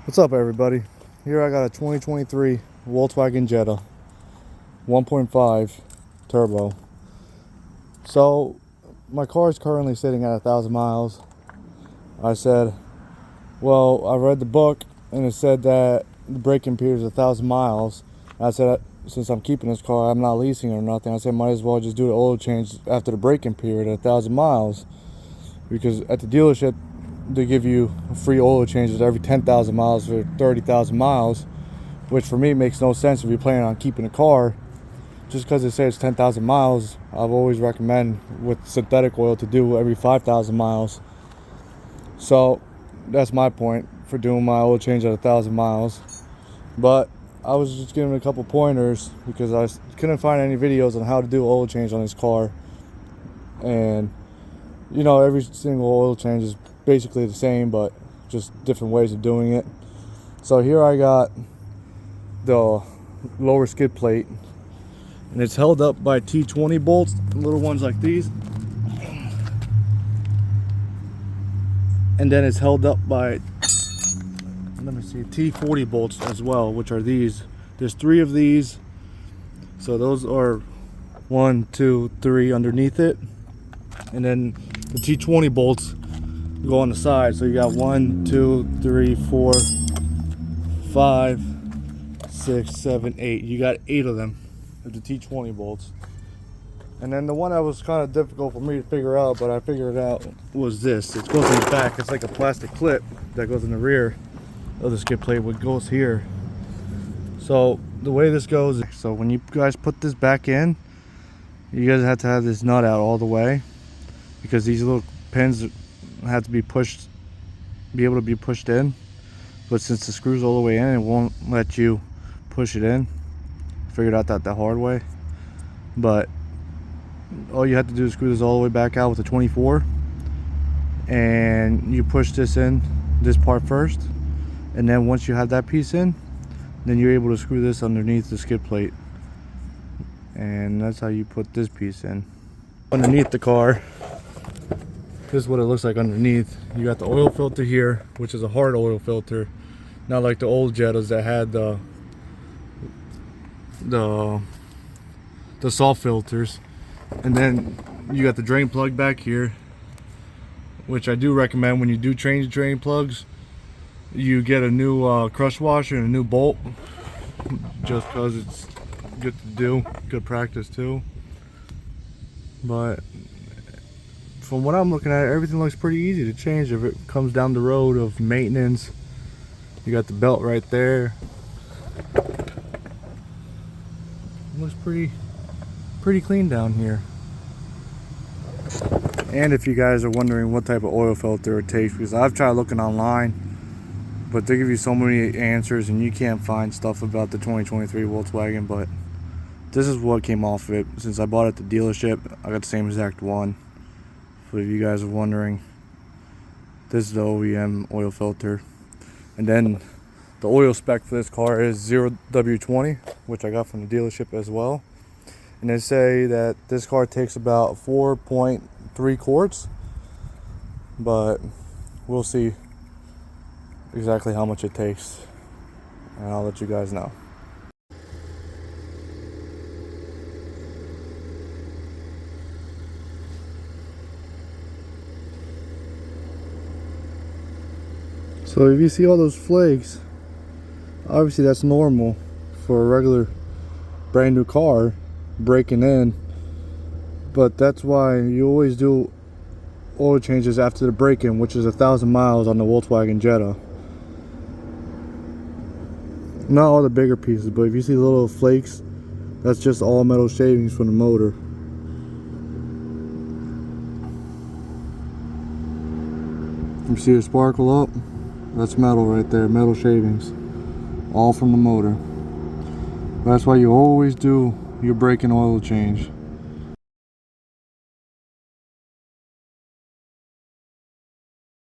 What's up, everybody? Here I got a 2023 Volkswagen Jetta 1.5 turbo. So my car is currently sitting at 1,000 miles. I said, well, I read the book and it said that the braking period is 1,000 miles. And I said, since I'm keeping this car, I'm not leasing or nothing. I said, might as well just do the oil change after the braking period at 1,000 miles, because at the dealership they give you free oil changes every 10,000 miles or 30,000 miles, which for me makes no sense if you're planning on keeping a car. Just because it says 10,000 miles, I've always recommend with synthetic oil to do every 5,000 miles. So that's my point for doing my oil change at 1,000 miles. But I was just giving a couple pointers because I couldn't find any videos on how to do oil change on this car. And you know, every single oil change is basically the same, but just different ways of doing it. So here I got the lower skid plate, and it's held up by T20 bolts, little ones like these, and then it's held up by, let me see, T40 bolts as well, which are these. There's 3 of these, so those are 1, 2, 3 underneath it, and then the T20 bolts go on the side. So you got 1, 2, 3, 4, 5, 6, 7, 8. You got 8 of them with the T20 bolts. And then the one that was kind of difficult for me to figure out, but I figured it out, was this. It goes in the back. It's like a plastic clip that goes in the rear of the skid plate, what goes here. So the way this goes, so when you guys put this back in, you guys have to have this nut out all the way, because these little pins have to be able to be pushed in. But since the screw's all the way in, it won't let you push it in. Figured out that the hard way. But all you have to do is screw this all the way back out with a 24, and you push this in, this part first, and then once you have that piece in, then you're able to screw this underneath the skid plate, and that's how you put this piece in. Underneath the car, this is what it looks like underneath. You got the oil filter here, which is a hard oil filter, not like the old Jettas that had the soft filters. And then you got the drain plug back here, which I do recommend when you do change drain plugs, you get a new crush washer and a new bolt, just because it's good to do, good practice too. But from what I'm looking at, everything looks pretty easy to change if it comes down the road of maintenance. You got the belt right there. It looks pretty clean down here. And if you guys are wondering what type of oil filter it takes, because I've tried looking online, but they give you so many answers and you can't find stuff about the 2023 Volkswagen. But this is what came off of it. Since I bought it at the dealership, I got the same exact one. So if you guys are wondering, this is the OEM oil filter. And then the oil spec for this car is 0W20, which I got from the dealership as well. And they say that this car takes about 4.3 quarts, but we'll see exactly how much it takes, and I'll let you guys know. So if you see all those flakes, obviously that's normal for a regular brand new car breaking in, but that's why you always do oil changes after the break-in, which is 1,000 miles on the Volkswagen Jetta. Not all the bigger pieces, but if you see little flakes, that's just all metal shavings from the motor. You see it sparkle up? That's metal right there, metal shavings, all from the motor. That's why you always do your brake and oil change.